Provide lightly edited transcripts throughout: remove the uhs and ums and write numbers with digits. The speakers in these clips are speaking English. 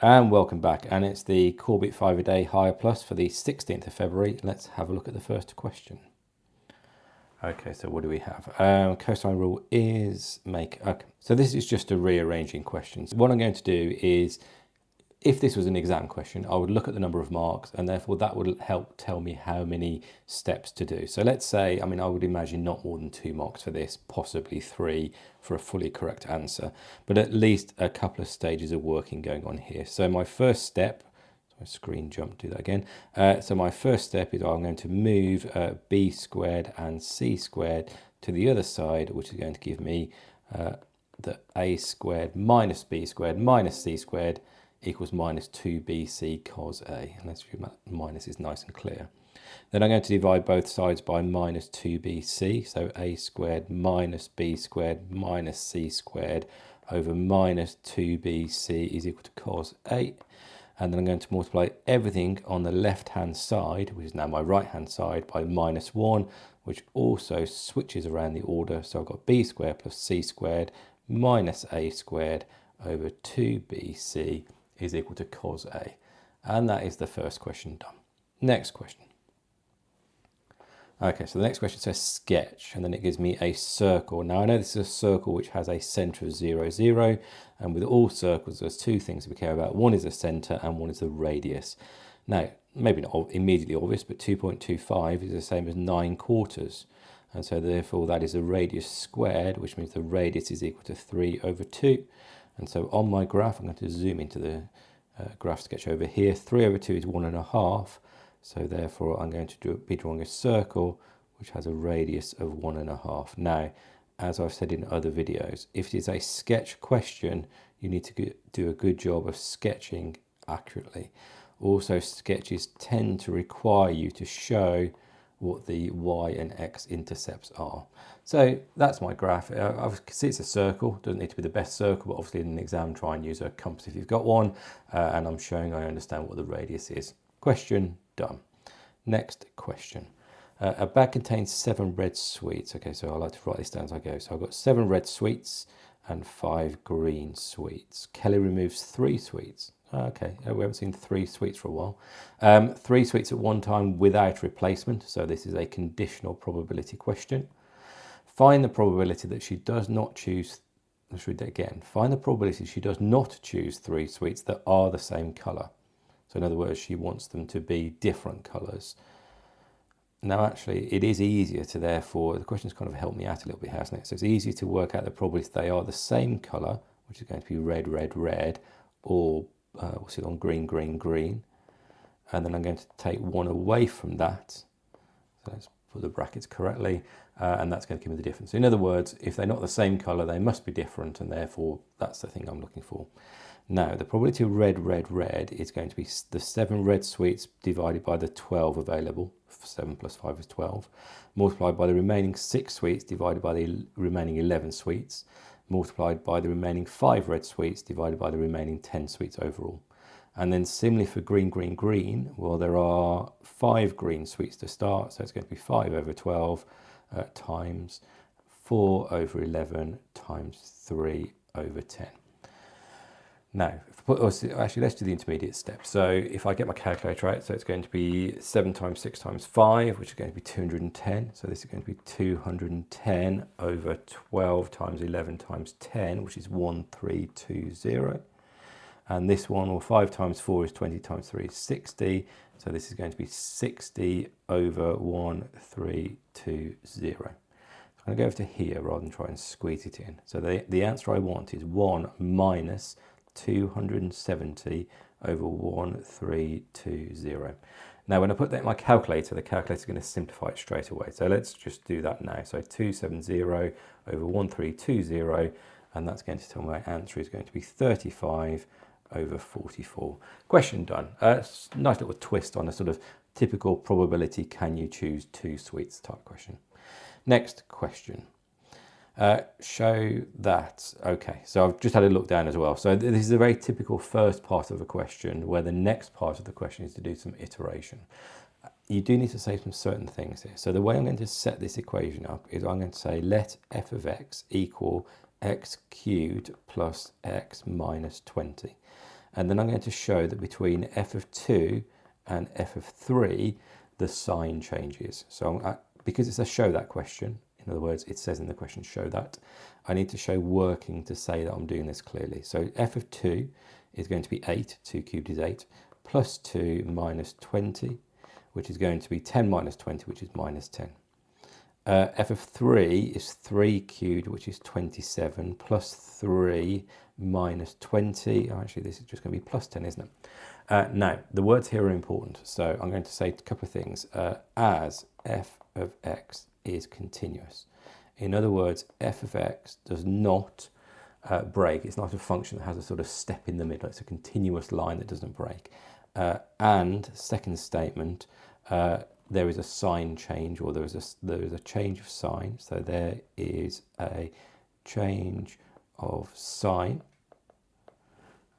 And welcome back, and it's the Corbett 5-a-day higher plus for the 16th of February. Let's have a look at the first question. Okay, so what do we have? Cosine rule is make, okay. So this is just a rearranging questions. What I'm going to do is, if this was an exam question, I would look at the number of marks, and therefore that would help tell me how many steps to do. So let's say, I would imagine not more than 2 marks for this, possibly 3 for a fully correct answer, but at least a couple of stages of working going on here. So my first step, so screen jump, do that again. So my first step is I'm going to move b squared and c squared to the other side, which is going to give me that a squared minus b squared minus c squared equals minus 2bc cos A. And let's remember minus is nice and clear. Then I'm going to divide both sides by minus 2bc. So a squared minus b squared minus c squared over minus 2bc is equal to cos A. And then I'm going to multiply everything on the left-hand side, which is now my right-hand side, by minus 1, which also switches around the order. So I've got b squared plus c squared minus a squared over 2bc is equal to cos A. And that is the first question done. Next question. Okay, so the next question says sketch, and then it gives me a circle. Now I know this is a circle which has a centre of 0, 0, and with all circles there's 2 things we care about. One is the centre and one is the radius. Now, maybe not immediately obvious, but 2.25 is the same as 9 quarters. And so therefore that is a radius squared, which means the radius is equal to 3 over 2. And so on my graph, I'm going to zoom into the graph sketch over here. 3 over 2 is 1.5. So therefore, I'm going to be drawing a circle which has a radius of 1.5. Now, as I've said in other videos, if it is a sketch question, you need to do a good job of sketching accurately. Also, sketches tend to require you to show what the y and x intercepts are. So that's my graph. I can see it's a circle, doesn't need to be the best circle, but obviously in an exam try and use a compass if you've got one, and I'm showing I understand what the radius is. Question done. Next question. A bag contains 7 red sweets. Okay, so I like to write this down as I go. So I've got 7 red sweets and 5 green sweets. Kelly removes 3 sweets. Okay, we haven't seen 3 sweets for a while. 3 sweets at one time without replacement. So this is a conditional probability question. Find the probability that she does not choose, let's read that again. Find the probability she does not choose 3 sweets that are the same colour. So in other words, she wants them to be different colours. Now actually, it is easier to therefore, the question's kind of helped me out a little bit, hasn't it? So it's easier to work out the probability they are the same colour, which is going to be red, red, red, or we'll see it on green, green, green. And then I'm going to take 1 away from that. So let's put the brackets correctly. And that's going to give me the difference. In other words, if they're not the same colour, they must be different, and therefore that's the thing I'm looking for. Now, the probability of red, red, red is going to be the 7 red sweets divided by the 12 available. 7 plus 5 is 12. Multiplied by the remaining 6 sweets divided by the remaining 11 sweets. Multiplied by the remaining 5 red sweets divided by the remaining 10 sweets overall. And then similarly for green, green, green, well, there are 5 green sweets to start. So it's going to be 5 over 12 times 4 over 11 times 3 over 10. Now, actually, let's do the intermediate step. So if I get my calculator out, so it's going to be 7 times 6 times 5, which is going to be 210. So this is going to be 210 over 12 times 11 times 10, which is 1320. And this one, well, 5 times 4 is 20 times 3 is 60. So this is going to be 60 over 1320. I'm going to go over to here rather than try and squeeze it in. So the answer I want is 1 minus 270 over 1320. Now when I put that in my calculator, the calculator is going to simplify it straight away. So let's just do that now. So 270 over 1320, and that's going to tell me my answer is going to be 35 over 44. Question done. Nice little twist on a sort of typical probability, can you choose 2 sweets type question. Next question. Show that, okay, so I've just had a look down as well. So this is a very typical first part of a question where the next part of the question is to do some iteration. You do need to say some certain things here. So the way I'm going to set this equation up is I'm going to say let f of x equal x cubed plus x minus 20. And then I'm going to show that between f of 2 and f of 3, the sign changes. So because it's a show that question, in other words, it says in the question show that, I need to show working to say that I'm doing this clearly. So f of 2 is going to be 8, 2 cubed is 8, plus 2 minus 20, which is going to be 10 minus 20, which is minus 10. F of 3 is 3 cubed, which is 27, plus 3 minus 20. Oh, actually, this is just going to be plus 10, isn't it? Now, the words here are important. So I'm going to say a couple of things. As f of x is continuous. In other words, f of x does not break. It's not a function that has a sort of step in the middle. It's a continuous line that doesn't break. And second statement, there is a sign change, or there is a change of sign. So there is a change of sign.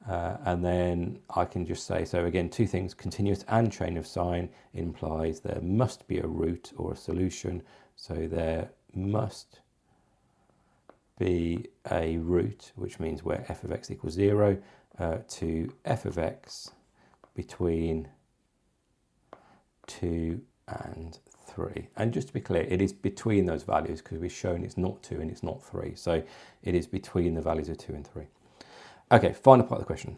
And then I can just say, so again, two things, continuous and change of sign implies there must be a root or a solution. So there must be a root, which means where f of x equals 0 to f of x between 2 and 3. And just to be clear, it is between those values because we've shown it's not 2 and it's not 3. So it is between the values of 2 and 3. Okay, final part of the question.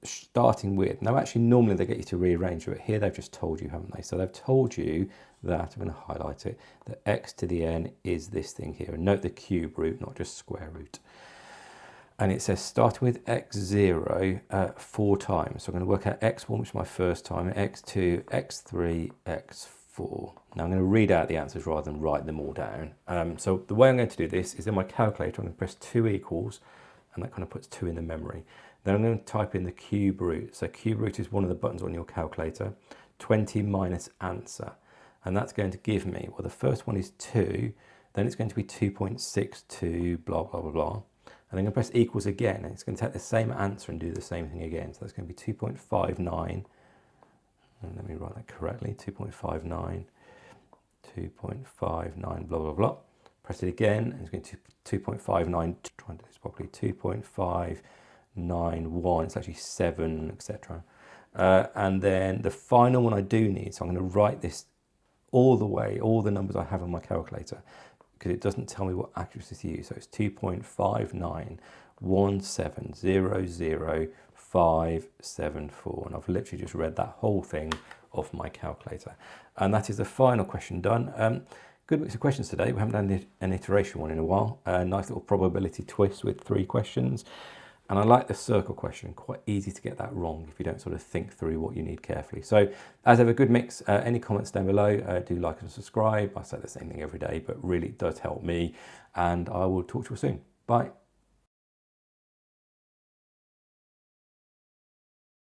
Starting with, now actually normally they get you to rearrange it, but here they've just told you, haven't they? So they've told you that, I'm going to highlight it, that x to the n is this thing here. And note the cube root, not just square root. And it says starting with x0 4 times. So I'm going to work out x1, which is my first time, x2, x3, x4. Now I'm going to read out the answers rather than write them all down. So the way I'm going to do this is in my calculator, I'm going to press 2 equals, and that kind of puts 2 in the memory. Then I'm going to type in the cube root. So cube root is one of the buttons on your calculator, 20 minus answer. And that's going to give me, well, the first one is 2, then it's going to be 2.62, blah, blah, blah, blah. And then I'm going to press equals again, and it's going to take the same answer and do the same thing again. So that's going to be 2.59, and let me write that correctly, 2.59, 2.59, blah, blah, blah. Press it again, and it's going to 2.59, trying to do this properly, 2.591, it's actually 7, etc. And then the final one I do need, so I'm going to write this all the way, all the numbers I have on my calculator, because it doesn't tell me what accuracy to use. So it's 2.591700574, and I've literally just read that whole thing off my calculator. And that is the final question done. Good mix of questions today. We haven't done an iteration one in a while. Nice little probability twist with 3 questions. And I like the circle question, quite easy to get that wrong if you don't sort of think through what you need carefully. So as ever, good mix. Any comments down below, do like and subscribe. I say the same thing every day, but really it does help me. And I will talk to you soon. Bye.